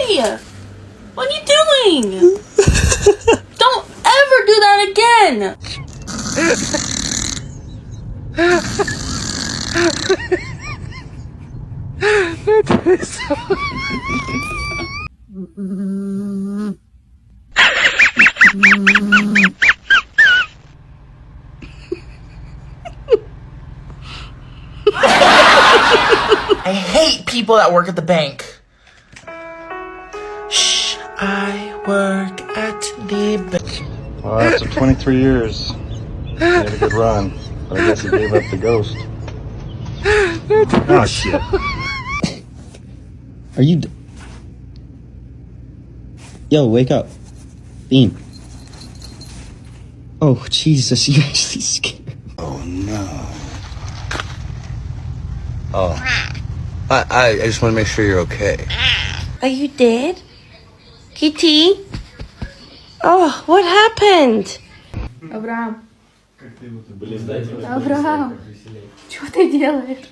Hey! What are you doing? Don't ever do that again! I hate people that work at the bank. Shh, I work at the bank. Well, after 23 years, he had a good run, but I guess he gave up the ghost. Oh, shit. Are you... Yo, wake up. Bean. Oh, Jesus, you actually scared. Oh, no. Oh. I just want to make sure you're okay. Are you dead? Kitty? Oh, what happened? Авраам. Авраам, что ты делаешь?